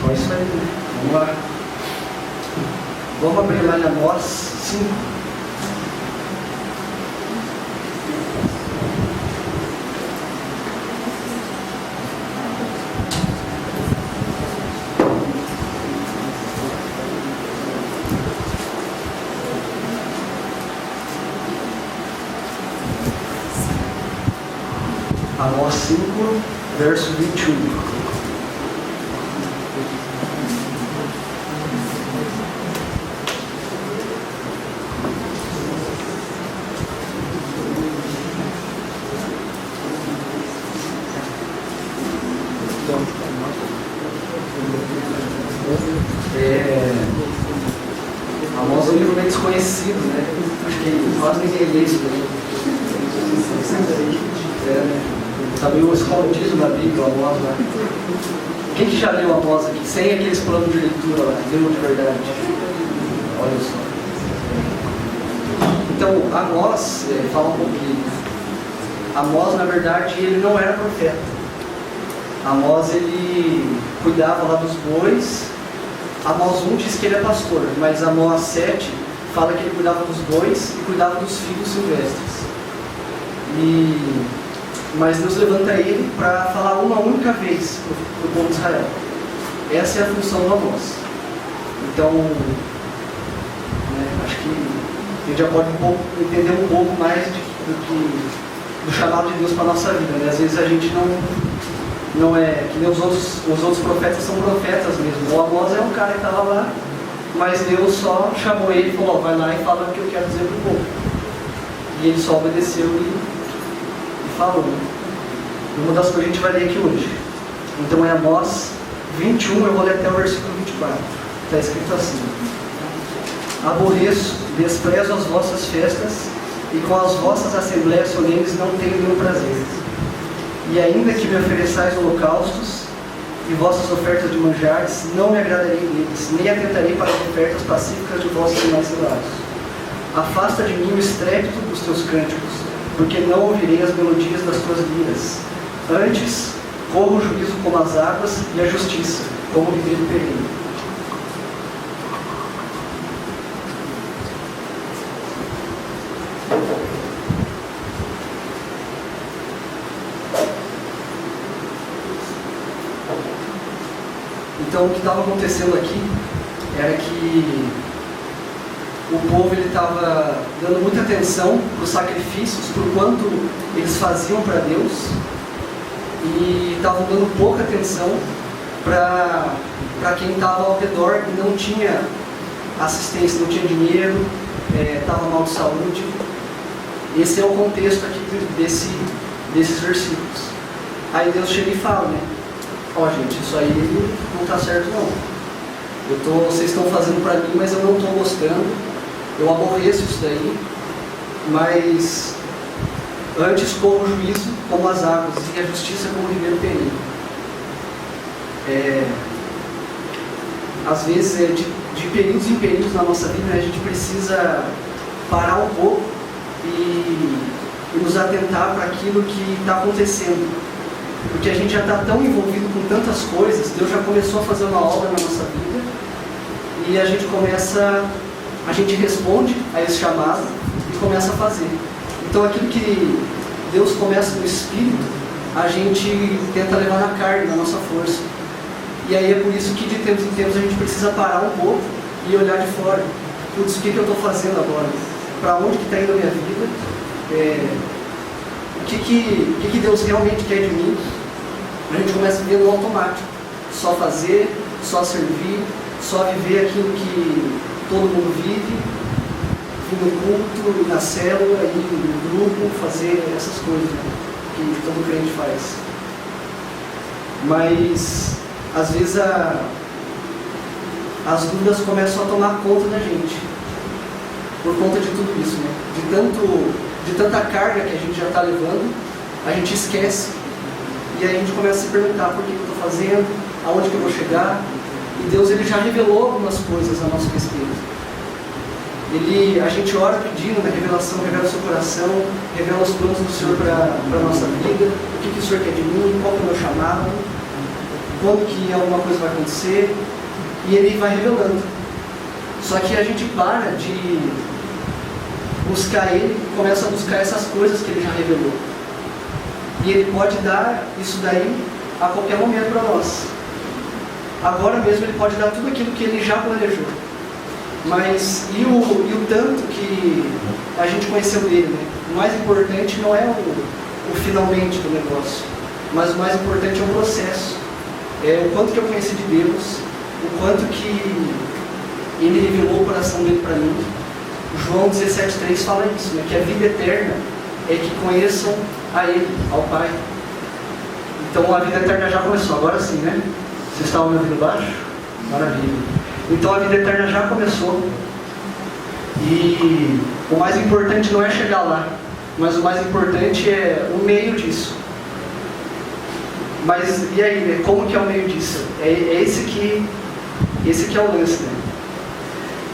Então é isso aí, vamos lá. Vamos abrir lá em Amós 5. Amós 5, verso 21. Amós é um livro meio desconhecido, né? Acho que quase ninguém lê isso daí. Está meio escondido na Bíblia, o Amós, né? Quem que já leu Amós aqui? Sem aqueles planos de leitura lá, leu de verdade? Olha só. Então, Amós, fala um pouquinho. Amós, na verdade, ele não era profeta. Amós, ele cuidava lá dos bois. Amós 1 diz que ele é pastor, mas Amós 7 fala que ele cuidava dos bois e cuidava dos filhos silvestres. Mas Deus levanta ele para falar uma única vez para o povo de Israel. Essa é a função do Amós. Então, acho que a gente já pode entender um pouco mais do chamado de Deus para a nossa vida. Né? Às vezes a gente não é que nem os outros profetas são profetas mesmo. O Amós é um cara que estava lá, mas Deus só chamou ele e falou: vai lá e fala o que eu quero dizer para o povo. E ele só obedeceu e falou. Uma das coisas que a gente vai ler aqui hoje. Então é Amós 21, eu vou ler até o versículo 24. Está escrito assim: aborreço, desprezo as vossas festas, e com as vossas assembleias solenes não tenho nenhum prazer. E ainda que me ofereçais holocaustos e vossas ofertas de manjares, não me agradarei deles, nem atentarei para as ofertas pacíficas de vossos animais celados. Afasta de mim o estrépito dos teus cânticos, porque não ouvirei as melodias das tuas liras. Antes, corra o juízo como as águas e a justiça, como o ribeiro perene. Então, o que estava acontecendo aqui era que o povo estava dando muita atenção para os sacrifícios, por quanto eles faziam para Deus, e estavam dando pouca atenção para quem estava ao redor e não tinha assistência, não tinha dinheiro, estava mal de saúde. Esse é o contexto aqui desses versículos. Aí Deus chega e fala, né? Ó, gente, isso aí não está certo não. Vocês estão fazendo para mim, mas eu não estou gostando. Eu aborreço isso daí. Mas antes corra o juízo como as águas e a justiça como o ribeiro perene. Às vezes, de períodos em períodos na nossa vida, né, a gente precisa parar um pouco e nos atentar para aquilo que está acontecendo. Porque a gente já está tão envolvido com tantas coisas, Deus já começou a fazer uma obra na nossa vida, e a gente responde a esse chamado e começa a fazer. Então aquilo que Deus começa no Espírito, a gente tenta levar na carne, na nossa força. E aí é por isso que de tempos em tempos a gente precisa parar um pouco e olhar de fora. Putz, o que eu estou fazendo agora? Para onde que está indo a minha vida? O que Deus realmente quer de mim? A gente começa a viver no automático. Só fazer, só servir, só viver aquilo que todo mundo vive, ir no culto, ir na célula, ir no grupo, fazer essas coisas, né, que todo crente faz. Mas, às vezes, as dúvidas começam a tomar conta da gente, por conta de tudo isso, né? De tanta carga que a gente já está levando, a gente esquece. E aí a gente começa a se perguntar por que eu estou fazendo, aonde que eu vou chegar. E Deus ele já revelou algumas coisas a nosso respeito. A gente ora pedindo na revelação, revela o seu coração, revela os planos do Senhor para a nossa vida, o que o Senhor quer de mim, qual é o meu chamado. quando que alguma coisa vai acontecer, e ele vai revelando. Só que a gente para de buscar ele e começa a buscar essas coisas que ele já revelou. E ele pode dar isso daí a qualquer momento para nós. Agora mesmo ele pode dar tudo aquilo que ele já planejou. Mas e o tanto que a gente conheceu dele, né? O mais importante não é o finalmente do negócio, mas o mais importante é o processo. É o quanto que eu conheci de Deus, o quanto que ele revelou o coração dele para mim. João 17,3 fala isso, né? Que a vida eterna é que conheçam a ele, ao Pai. Então a vida eterna já começou, agora sim, né? Vocês estavam me ouvindo baixo? Maravilha. Então a vida eterna já começou. E o mais importante não é chegar lá, mas o mais importante é o meio disso. Mas e aí, né? Como que é o meio disso? Esse que é o lance, né?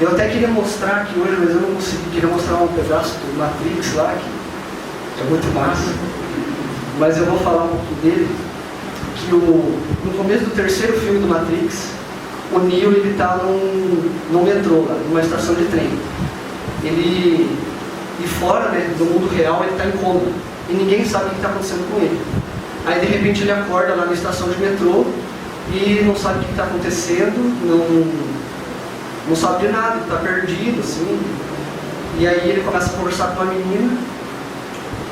Eu até queria mostrar aqui hoje, mas eu não consegui. Queria mostrar um pedaço do Matrix lá, que é muito massa. Mas eu vou falar um pouquinho dele. Que no começo do terceiro filme do Matrix, o Neo ele está num metrô, lá, numa estação de trem. E fora, né, do mundo real, ele está em coma. E ninguém sabe o que está acontecendo com ele. Aí de repente ele acorda lá na estação de metrô e não sabe o que está acontecendo, não sabe de nada, está perdido, assim. E aí ele começa a conversar com uma menina,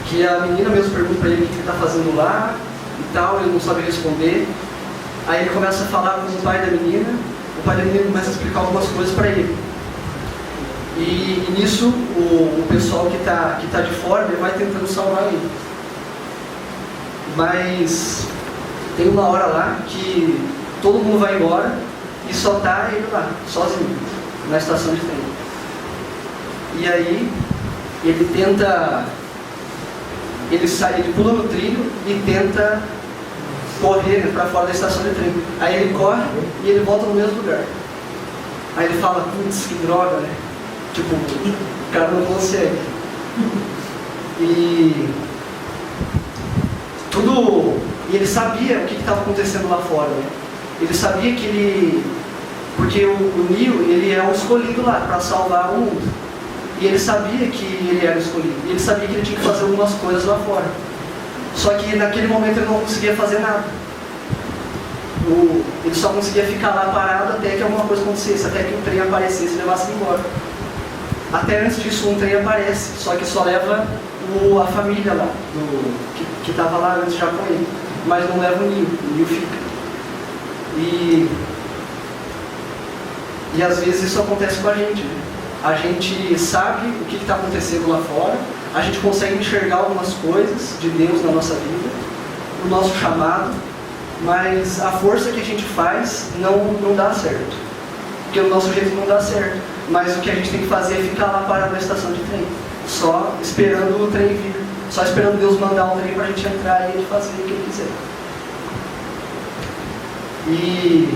que a menina mesmo pergunta para ele o que ele está fazendo lá e tal, ele não sabe responder. Aí ele começa a falar com o pai da menina, o pai da menina começa a explicar algumas coisas para ele. E nisso o pessoal que tá de fora, ele vai tentando salvar ele. Mas tem uma hora lá que todo mundo vai embora e só tá ele lá, sozinho, na estação de trem. E aí ele tenta, ele pula no trilho e tenta correr, né, para fora da estação de trem. Aí ele corre e ele volta no mesmo lugar. Aí ele fala, putz, que droga, né? Tipo, o cara não consegue. E ele sabia o que estava acontecendo lá fora, né? Ele sabia que ele... Porque o Neo, ele é o escolhido lá para salvar o mundo. E ele sabia que ele era o escolhido. E ele sabia que ele tinha que fazer algumas coisas lá fora. Só que naquele momento ele não conseguia fazer nada. Ele só conseguia ficar lá parado até que alguma coisa acontecesse, até que um trem aparecesse e levasse ele embora. Até antes disso um trem aparece, só que só leva a família lá, que estava lá antes já com ele. Mas não leva o Neo fica. E às vezes isso acontece com a gente, né? A gente sabe o que está acontecendo lá fora, a gente consegue enxergar algumas coisas de Deus na nossa vida, o nosso chamado, mas a força que a gente faz não dá certo. Porque o nosso jeito não dá certo. Mas o que a gente tem que fazer é ficar lá parado na estação de trem, só esperando o trem vir, só esperando Deus mandar um trem para a gente entrar e ele fazer o que ele quiser. E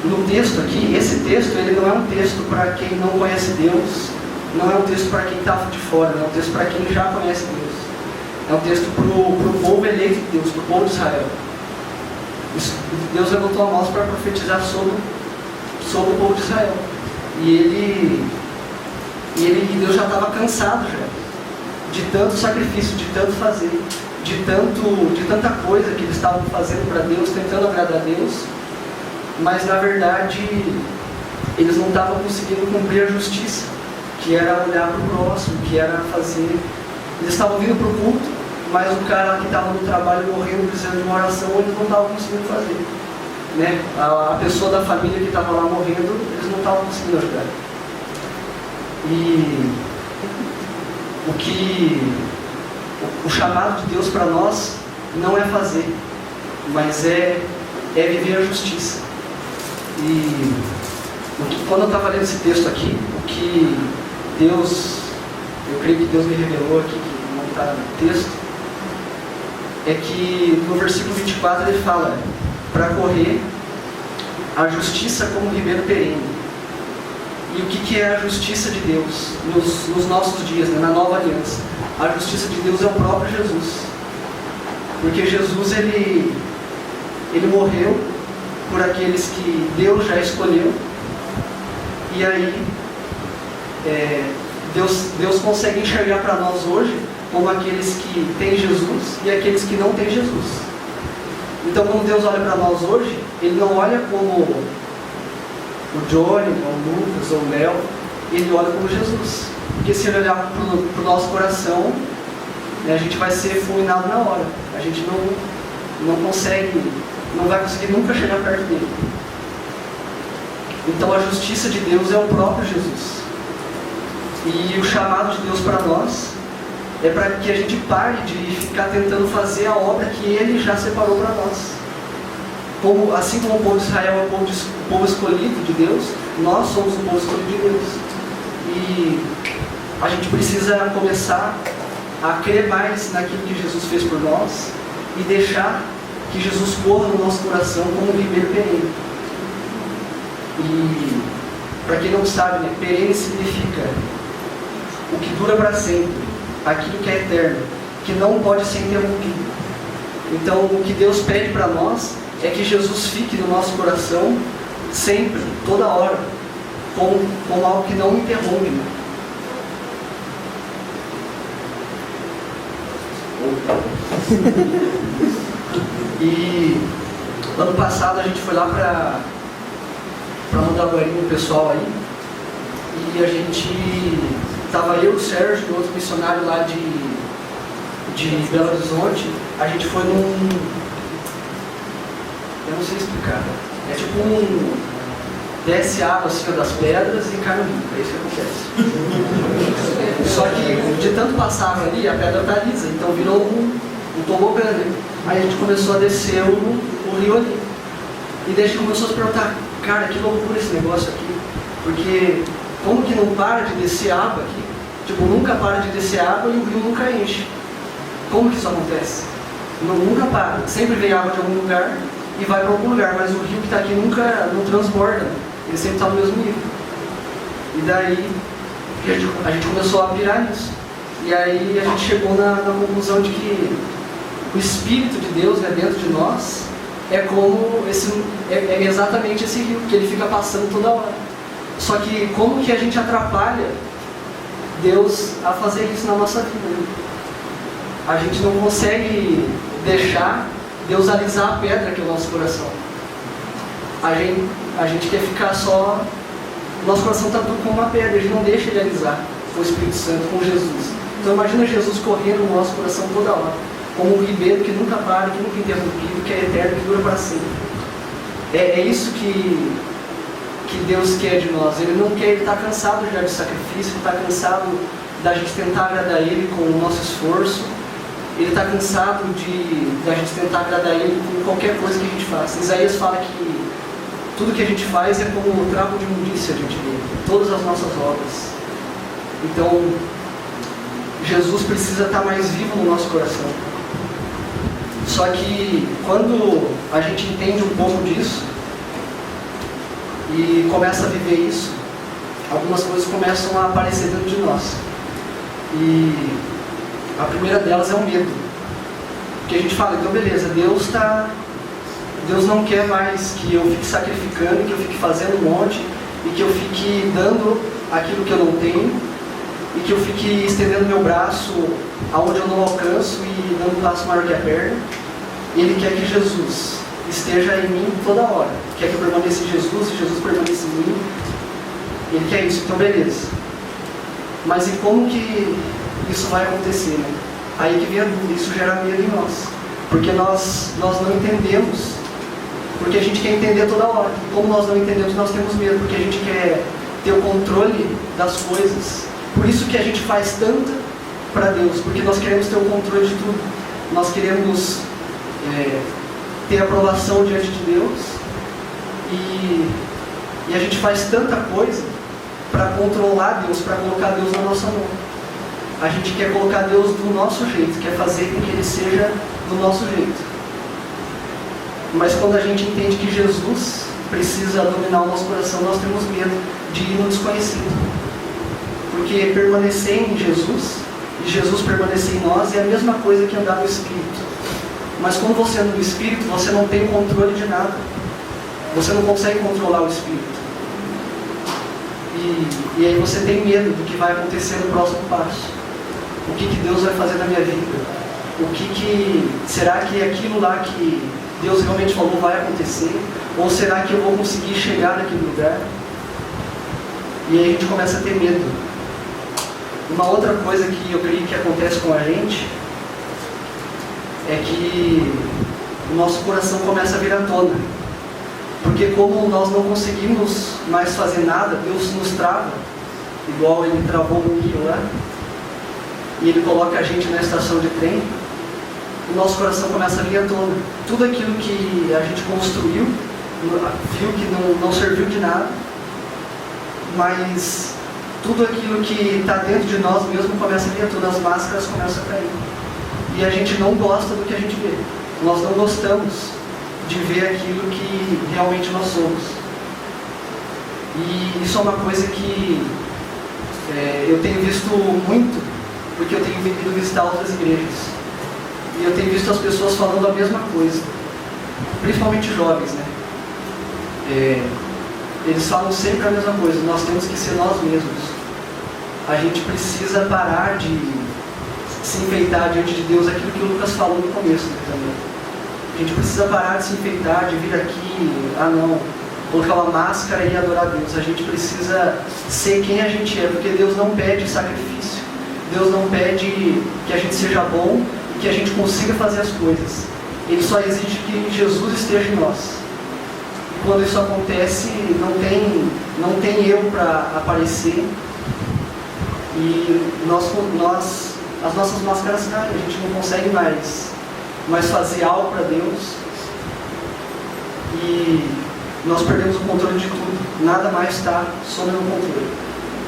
no texto aqui, esse texto, ele não é um texto para quem não conhece Deus, não é um texto para quem está de fora, é um texto para quem já conhece Deus. É um texto para o povo eleito de Deus, para o povo de Israel. Deus levantou a mão para profetizar sobre o povo de Israel. E Deus já estava cansado já, de tanto sacrifício, de tanto fazer, de tanta coisa que eles estavam fazendo para Deus, tentando agradar a Deus, mas na verdade eles não estavam conseguindo cumprir a justiça, que era olhar para o próximo, que era fazer. Eles estavam vindo para o culto, mas o cara que estava no trabalho morrendo, precisando de uma oração, eles não estavam conseguindo fazer. Né? A pessoa da família que estava lá morrendo, eles não estavam conseguindo ajudar. E o chamado de Deus para nós não é fazer, mas é viver a justiça. E quando eu estava lendo esse texto aqui, o que Deus, eu creio que Deus me revelou aqui, que não está no texto, é que no versículo 24 ele fala: para correr a justiça como ribeiro perene. E o que é a justiça de Deus nos nossos dias, né, na nova aliança? A justiça de Deus é o próprio Jesus. Porque Jesus, ele Ele morreu por aqueles que Deus já escolheu. E aí, Deus consegue enxergar para nós hoje como aqueles que têm Jesus e aqueles que não têm Jesus. Então, quando Deus olha para nós hoje, Ele não olha como o Johnny, ou o Lucas, ou o Léo, Ele olha como Jesus. Porque se Ele olhar para o nosso coração, né, a gente vai ser fulminado na hora. A gente não vai conseguir nunca chegar perto dele. Então a justiça de Deus é o próprio Jesus. E o chamado de Deus para nós é para que a gente pare de ficar tentando fazer a obra que Ele já separou para nós. Assim como o povo de Israel é o povo escolhido de Deus, nós somos o povo escolhido de Deus. E a gente precisa começar a crer mais naquilo que Jesus fez por nós e deixar que Jesus corra no nosso coração como um ribeiro perene. E, para quem não sabe, né, perene significa o que dura para sempre, aquilo que é eterno, que não pode ser interrompido. Então, o que Deus pede para nós é que Jesus fique no nosso coração sempre, toda hora, como algo que não interrompe. Né? E ano passado a gente foi lá para Mandaguari, o pessoal aí, e a gente estava eu, o Sérgio e outro missionário lá de Belo Horizonte. A gente foi num, eu não sei explicar, é tipo desce água assim das pedras e cai no rio, é isso que acontece. Só que de tanto passar água ali, a pedra está lisa, então virou um tobogã, né? Aí a gente começou a descer o rio ali. E daí a gente começou a se perguntar, cara, que loucura esse negócio aqui. Porque como que não para de descer água aqui? Tipo, nunca para de descer água e o rio nunca enche. Como que isso acontece? Nunca para. Sempre vem água de algum lugar e vai para algum lugar, mas o rio que está aqui nunca não transborda. Ele sempre está no mesmo nível. E daí a gente começou a pirar nisso. E aí a gente chegou na conclusão de que o Espírito de Deus, né, dentro de nós é como é exatamente esse rio, que ele fica passando toda hora. Só que como que a gente atrapalha Deus a fazer isso na nossa vida? Né? A gente não consegue deixar Deus alisar a pedra que é o nosso coração. A gente quer ficar só... Nosso coração está tudo como uma pedra, a gente não deixa ele alisar com o Espírito Santo, com Jesus. Então imagina Jesus correndo no nosso coração toda hora, como um ribeiro que nunca para, que nunca é interrompido, que é eterno, que dura para sempre. É isso que Deus quer de nós. Ele não quer, Ele está cansado já de sacrifício, Ele está cansado da gente tentar agradar Ele com o nosso esforço. Ele está cansado da gente tentar agradar Ele com qualquer coisa que a gente faça. Isaías fala que tudo que a gente faz é como um trapo de imundícia diante dele, todas as nossas obras. Então, Jesus precisa estar mais vivo no nosso coração. Só que quando a gente entende um pouco disso e começa a viver isso, algumas coisas começam a aparecer dentro de nós. E a primeira delas é o medo. Porque a gente fala, então beleza, Deus não quer mais que eu fique sacrificando, que eu fique fazendo um monte, e que eu fique dando aquilo que eu não tenho, e que eu fique estendendo meu braço aonde eu não alcanço e dando um passo maior que a perna. Ele quer que Jesus esteja em mim toda hora. Quer que eu permaneça em Jesus e Jesus permaneça em mim. Ele quer isso, então beleza. Mas e como que isso vai acontecer, né? Aí que vem a dúvida, isso gera medo em nós. Porque nós não entendemos. Porque a gente quer entender toda hora. Como nós não entendemos, nós temos medo. Porque a gente quer ter o controle das coisas. Por isso que a gente faz tanto para Deus. Porque nós queremos ter o controle de tudo. Nós queremos ter aprovação diante de Deus. E a gente faz tanta coisa para controlar Deus, para colocar Deus na nossa mão. A gente quer colocar Deus do nosso jeito, quer fazer com que Ele seja do nosso jeito. Mas quando a gente entende que Jesus precisa dominar o nosso coração, nós temos medo de ir no desconhecido. Porque permanecer em Jesus e Jesus permanecer em nós é a mesma coisa que andar no Espírito. Mas quando você anda no Espírito, você não tem controle de nada. Você não consegue controlar o Espírito. E aí você tem medo do que vai acontecer no próximo passo. O que Deus vai fazer na minha vida? Será que aquilo lá que Deus realmente falou vai acontecer? Ou será que eu vou conseguir chegar naquele lugar? E aí a gente começa a ter medo. Uma outra coisa que eu creio que acontece com a gente é que o nosso coração começa a vir à tona. Porque como nós não conseguimos mais fazer nada, Deus nos trava, igual Ele travou o rio lá, e Ele coloca a gente na estação de trem, o nosso coração começa a vir à tona. Tudo aquilo que a gente construiu, viu que não serviu de nada, mas tudo aquilo que está dentro de nós mesmo começa a vir à tona, as máscaras começam a cair. E a gente não gosta do que a gente vê. Nós não gostamos de ver aquilo que realmente nós somos. E isso é uma coisa que eu tenho visto muito, porque eu tenho ido visitar outras igrejas. E eu tenho visto as pessoas falando a mesma coisa, principalmente jovens, né? Eles falam sempre a mesma coisa: nós temos que ser nós mesmos. A gente precisa parar de se enfeitar diante de Deus, aquilo que o Lucas falou no começo, né, também. A gente precisa parar de se enfeitar, de vir aqui, colocar uma máscara e adorar a Deus. A gente precisa ser quem a gente é, porque Deus não pede sacrifício. Deus não pede que a gente seja bom e que a gente consiga fazer as coisas. Ele só exige que Jesus esteja em nós. E quando isso acontece, não tem eu para aparecer. E as nossas máscaras caem, a gente não consegue mais fazer algo para Deus. E nós perdemos o controle de tudo. Nada mais está sob o controle,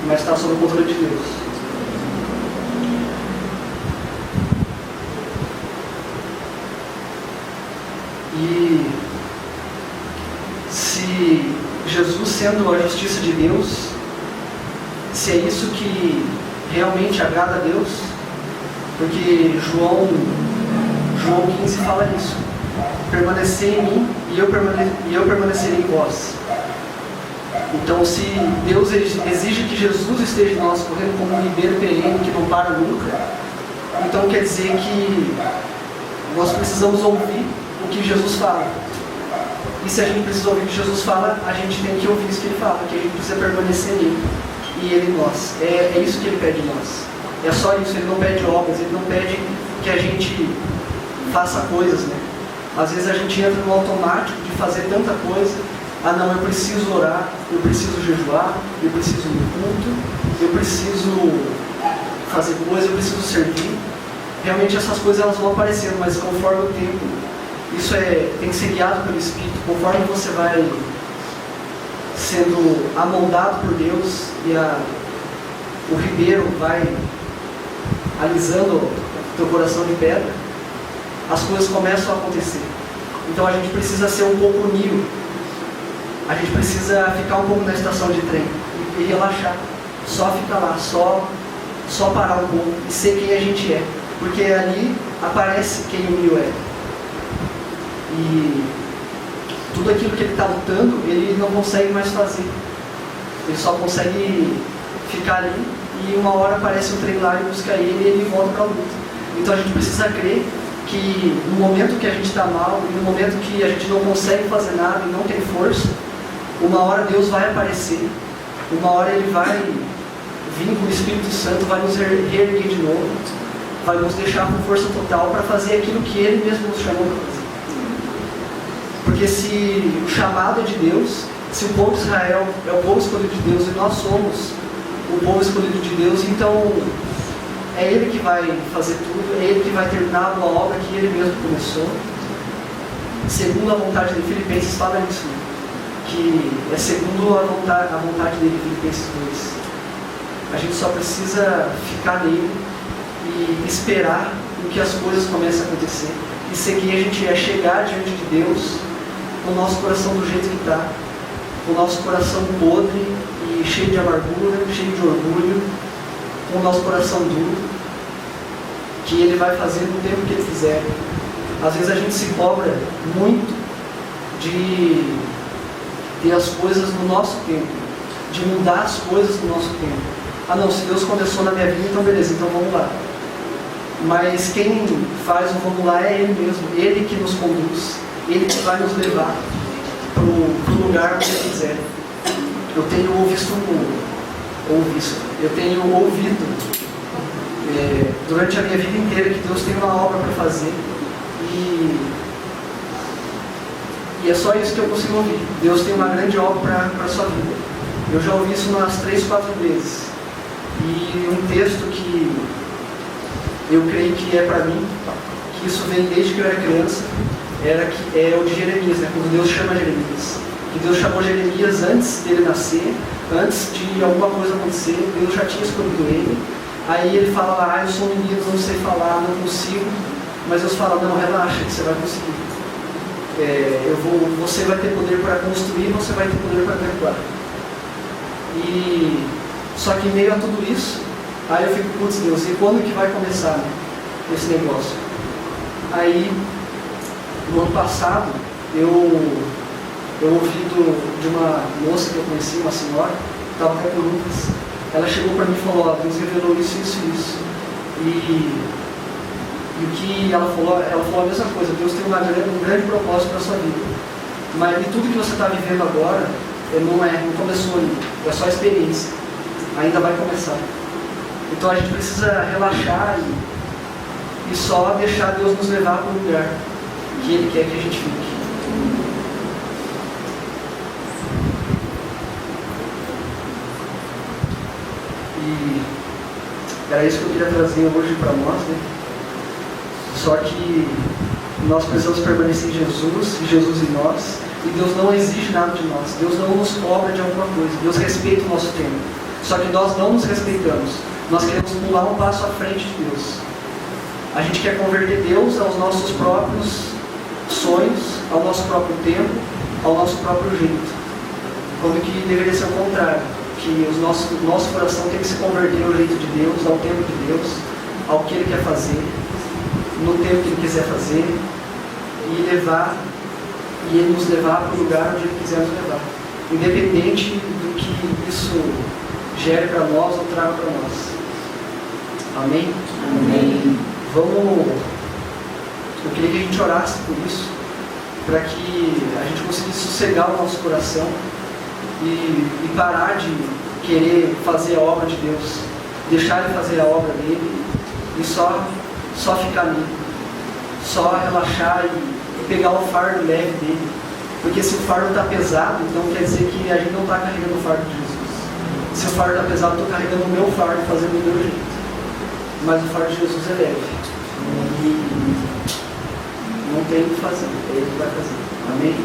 mas está sob o controle de Deus. E se Jesus sendo a justiça de Deus, se é isso que realmente agrada a Deus, porque João 15 fala isso: permanecer em mim e eu permanecerei em vós. Então, se Deus exige que Jesus esteja em nós, correndo como um ribeiro perene que não para nunca, então quer dizer que nós precisamos ouvir o que Jesus fala. E se a gente precisa ouvir o que Jesus fala, a gente tem que ouvir isso que Ele fala, que a gente precisa permanecer nele e Ele em nós. É isso que Ele pede de nós. É só isso. Ele não pede obras, Ele não pede que a gente faça coisas, né? Às vezes a gente entra no automático de fazer tanta coisa. Não, eu preciso orar, eu preciso jejuar, eu preciso ir no culto, eu preciso fazer coisas, eu preciso servir. Realmente essas coisas elas vão aparecendo, mas conforme o tempo, isso tem que ser guiado pelo Espírito. Conforme você vai sendo amoldado por Deus e o ribeiro vai alisando o teu coração de pedra, as coisas começam a acontecer. Então a gente precisa ser um pouco unido. A gente precisa ficar um pouco na estação de trem e relaxar. Só ficar lá, só parar um pouco e ser quem a gente é. Porque ali aparece quem o Nil é. E tudo aquilo que ele está lutando, ele não consegue mais fazer. Ele só consegue ficar ali e uma hora aparece um trem lá e busca ele e ele volta para a luta. Então a gente precisa crer que no momento que a gente está mal, e no momento que a gente não consegue fazer nada e não tem força, uma hora Deus vai aparecer, uma hora Ele vai vir com o Espírito Santo, vai nos reerguer de novo, vai nos deixar com força total para fazer aquilo que Ele mesmo nos chamou para fazer. Porque se o chamado é de Deus, se o povo de Israel é o povo escolhido de Deus e nós somos o povo escolhido de Deus, então é Ele que vai fazer tudo, é Ele que vai terminar a obra que Ele mesmo começou, segundo a vontade dele. Filipenses fala isso, né? Que é segundo a vontade dele, Filipenses 2. A gente só precisa ficar nele e esperar que as coisas comecem a acontecer e ser quem a gente é, chegar diante de Deus com o nosso coração do jeito que está, com o nosso coração podre e cheio de amargura, cheio de orgulho, com o nosso coração duro, que Ele vai fazer no tempo que Ele fizer. Às vezes a gente se cobra muito de ter as coisas no nosso tempo, de mudar as coisas no nosso tempo. Ah não, se Deus começou na minha vida, então beleza, então vamos lá. Mas quem faz o vamos lá é Ele mesmo, Ele que nos conduz, Ele que vai nos levar para o lugar onde Ele quiser. Eu tenho ouvido durante a minha vida inteira que Deus tem uma obra para fazer e é só isso que eu consigo ouvir. Deus tem uma grande obra para a sua vida. Eu já ouvi isso umas 3, 4 vezes. E um texto que eu creio que é para mim, que isso vem desde que eu era criança, é o de Jeremias, né? Quando Deus chama Jeremias. Que Deus chamou Jeremias antes dele nascer, antes de alguma coisa acontecer, Deus já tinha escolhido ele. Aí ele fala lá, eu sou um menino, não sei falar, não consigo. Mas Deus fala, não, relaxa, que você vai conseguir. Você vai ter poder para construir, você vai ter poder para derrubar. Só que em meio a tudo isso, aí eu fico, putz Deus, e quando que vai começar, né, esse negócio? Aí, no ano passado, eu ouvi de uma moça que eu conheci, uma senhora, que estava com colungas. Ela chegou para mim e falou, Deus revelou isso, isso e isso. E o que ela falou a mesma coisa, Deus tem um grande propósito para a sua vida. Mas de tudo que você está vivendo agora, não começou ainda, é só experiência. Ainda vai começar. Então a gente precisa relaxar e só deixar Deus nos levar para o lugar que Ele quer que a gente fique. E era isso que eu queria trazer hoje para nós, né? Só que nós precisamos permanecer em Jesus, e Jesus em nós, e Deus não exige nada de nós, Deus não nos cobra de alguma coisa, Deus respeita o nosso tempo. Só que nós não nos respeitamos, nós queremos pular um passo à frente de Deus. A gente quer converter Deus aos nossos próprios sonhos, ao nosso próprio tempo, ao nosso próprio jeito. Como que deveria ser o contrário, que o nosso coração tem que se converter ao jeito de Deus, ao tempo de Deus, ao que Ele quer fazer, no tempo que Ele quiser fazer, e Ele nos levar para o lugar onde Ele quiser nos levar, independente do que isso gere para nós ou traga para nós. Amém? Amém. Eu queria que a gente orasse por isso, para que a gente conseguisse sossegar o nosso coração e parar de querer fazer a obra de Deus, deixar Ele fazer a obra dele e só ficar ali, só relaxar e pegar o fardo leve dele. Porque se o fardo está pesado, então quer dizer que a gente não está carregando o fardo de Jesus. Se o fardo está pesado, eu estou carregando o meu fardo, fazendo o meu jeito. Mas o fardo de Jesus é leve. E não tem o que fazer, é Ele que vai fazer. Amém?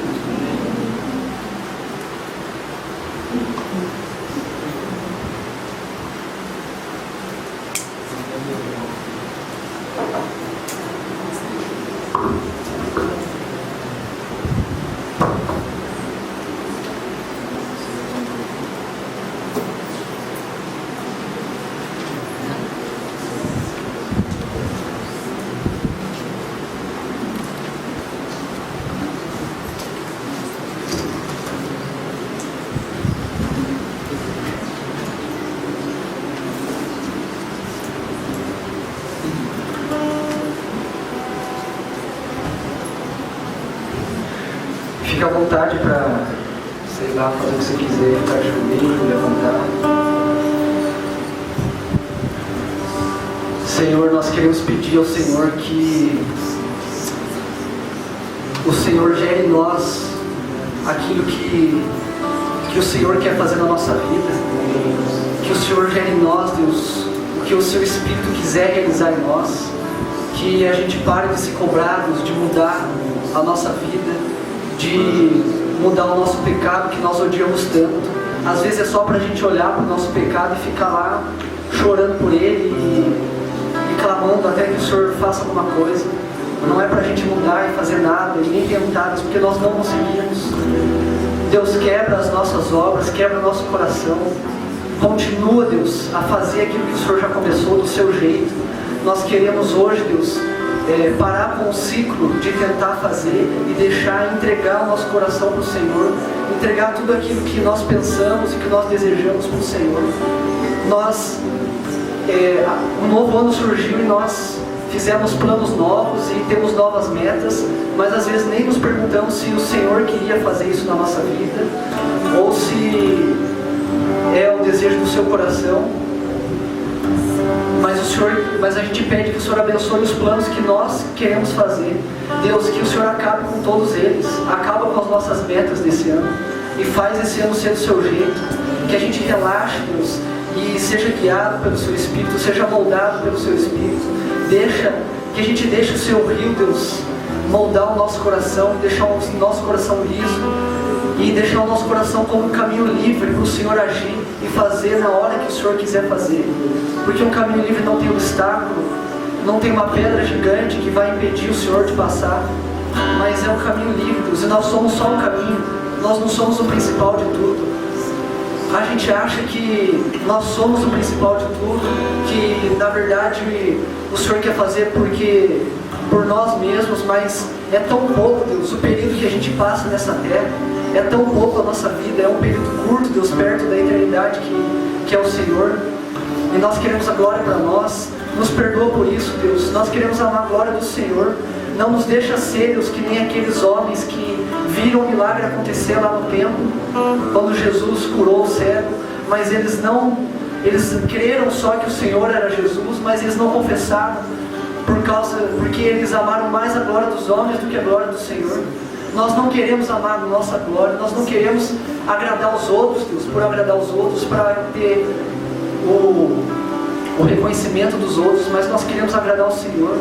Fique à vontade para, sei lá, fazer o que você quiser, ficar de joelho, levantar. Senhor, nós queremos pedir ao Senhor que o Senhor gere em nós aquilo que o Senhor quer fazer na nossa vida. Que o Senhor gere em nós, Deus, o que o Seu Espírito quiser realizar em nós. Que a gente pare de se cobrar, Deus, de mudar a nossa vida, de mudar o nosso pecado que nós odiamos tanto. Às vezes é só para a gente olhar para o nosso pecado e ficar lá chorando por ele e clamando até que o Senhor faça alguma coisa. Não é para a gente mudar e fazer nada e nem tentar, porque nós não conseguimos. Deus, quebra as nossas obras, quebra o nosso coração. Continua, Deus, a fazer aquilo que o Senhor já começou do Seu jeito. Nós queremos hoje, Deus, parar com o ciclo de tentar fazer e deixar entregar o nosso coração para o Senhor, entregar tudo aquilo que nós pensamos e que nós desejamos para o Senhor. Um novo ano surgiu e nós fizemos planos novos e temos novas metas, mas às vezes nem nos perguntamos se o Senhor queria fazer isso na nossa vida, ou se é o desejo do seu coração. Mas a gente pede que o Senhor abençoe os planos que nós queremos fazer. Deus, que o Senhor acabe com todos eles, acaba com as nossas metas desse ano e faz esse ano ser do seu jeito. Que a gente relaxe, Deus, e seja guiado pelo seu Espírito, seja moldado pelo seu Espírito. Que a gente deixe o seu rio, Deus, moldar o nosso coração, deixar o nosso coração liso e deixar o nosso coração como um caminho livre para o Senhor agir e fazer na hora que o Senhor quiser fazer. Porque um caminho livre não tem obstáculo, não tem uma pedra gigante que vai impedir o Senhor de passar, mas é um caminho livre, Deus, e nós somos só um caminho, nós não somos o principal de tudo. A gente acha que nós somos o principal de tudo, que na verdade o Senhor quer fazer por nós mesmos, mas é tão pouco, Deus, o período que a gente passa nessa terra, é tão pouco a nossa vida, é um período curto, Deus, perto da eternidade que é o Senhor. E nós queremos a glória para nós. Nos perdoa por isso, Deus. Nós queremos amar a glória do Senhor. Não nos deixa ser, Deus, que nem aqueles homens que viram o milagre acontecer lá no templo, quando Jesus curou o cego, mas eles creram só que o Senhor era Jesus, mas eles não confessaram, porque eles amaram mais a glória dos homens do que a glória do Senhor. Nós não queremos amar a nossa glória, nós não queremos agradar os outros, Deus, por agradar os outros, para ter o reconhecimento dos outros, mas nós queremos agradar o Senhor,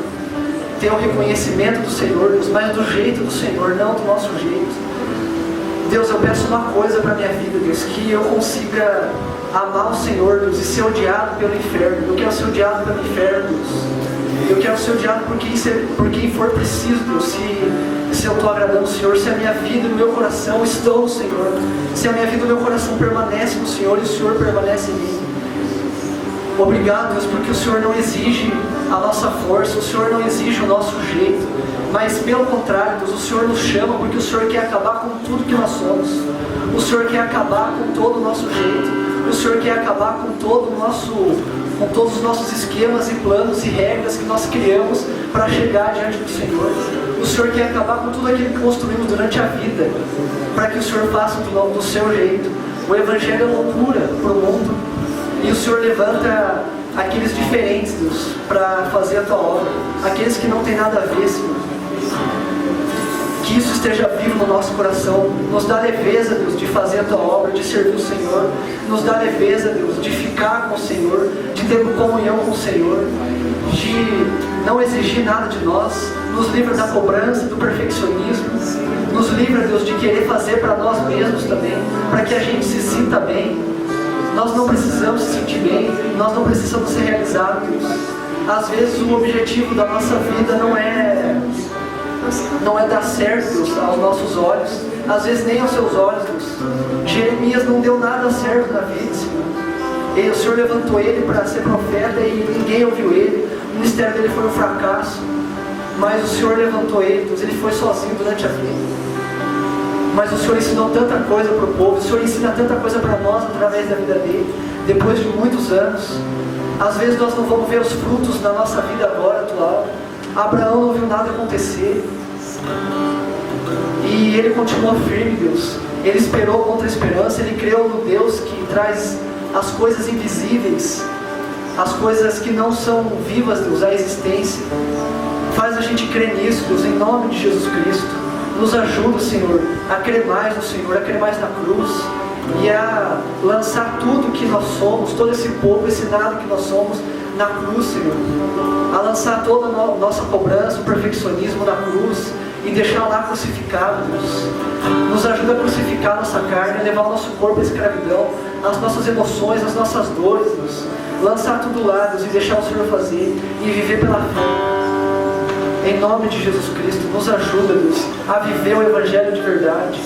ter o reconhecimento do Senhor, Deus, mas do jeito do Senhor, não do nosso jeito. Deus, eu peço uma coisa para a minha vida, Deus, que eu consiga amar o Senhor, Deus, e ser odiado pelo inferno. Eu quero ser odiado pelo inferno, Deus. Eu quero ser odiado por quem for preciso, Deus, se eu estou agradando o Senhor, se a minha vida e o meu coração estão no Senhor, se a minha vida e o meu coração permanecem no Senhor e o Senhor permanece em mim. Obrigado, Deus, porque o Senhor não exige a nossa força, o Senhor não exige o nosso jeito, mas pelo contrário, Deus, o Senhor nos chama porque o Senhor quer acabar com tudo que nós somos. O Senhor quer acabar com todo o nosso jeito, o Senhor quer acabar com todos os nossos esquemas e planos e regras que nós criamos para chegar diante do Senhor. O Senhor quer acabar com tudo aquilo que construímos durante a vida, para que o Senhor faça do seu jeito. O Evangelho é loucura para o mundo. E o Senhor levanta aqueles diferentes, Deus, para fazer a Tua obra. Aqueles que não tem nada a ver, Senhor. Que isso esteja vivo no nosso coração. Nos dá leveza, Deus, de fazer a Tua obra, de servir o Senhor. Nos dá leveza, Deus, de ficar com o Senhor, de ter comunhão com o Senhor, de não exigir nada de nós. Nos livra da cobrança, do perfeccionismo. Nos livra, Deus, de querer fazer para nós mesmos também, para que a gente se sinta bem. Nós não precisamos se sentir bem, nós não precisamos ser realizados. Às vezes o objetivo da nossa vida não é dar certo, Deus, aos nossos olhos, às vezes nem aos seus olhos, Deus. Jeremias não deu nada certo na vida, Senhor. O Senhor levantou ele para ser profeta e ninguém ouviu ele. O ministério dele foi um fracasso, mas o Senhor levantou ele, Deus. Ele foi sozinho durante a vida. Mas o Senhor ensinou tanta coisa para o povo, o Senhor ensina tanta coisa para nós através da vida dele, depois de muitos anos. Às vezes nós não vamos ver os frutos na nossa vida agora, atual. Abraão não viu nada acontecer, e ele continuou firme, Deus. Ele esperou contra a esperança, ele creu no Deus que traz as coisas invisíveis, as coisas que não são vivas, Deus, à existência. Faz a gente crer nisso, Deus, em nome de Jesus Cristo. Nos ajuda, Senhor, a crer mais no Senhor, a crer mais na cruz e a lançar tudo que nós somos, todo esse povo, esse nada que nós somos na cruz, Senhor. A lançar toda a nossa cobrança, o perfeccionismo na cruz e deixar lá crucificado, Deus. Nos ajuda a crucificar a nossa carne, a levar o nosso corpo à escravidão, as nossas emoções, as nossas dores, Deus. Lançar tudo lá, Deus, e deixar o Senhor fazer e viver pela fé. Em nome de Jesus Cristo, nos ajuda, Deus, a viver o Evangelho de verdade.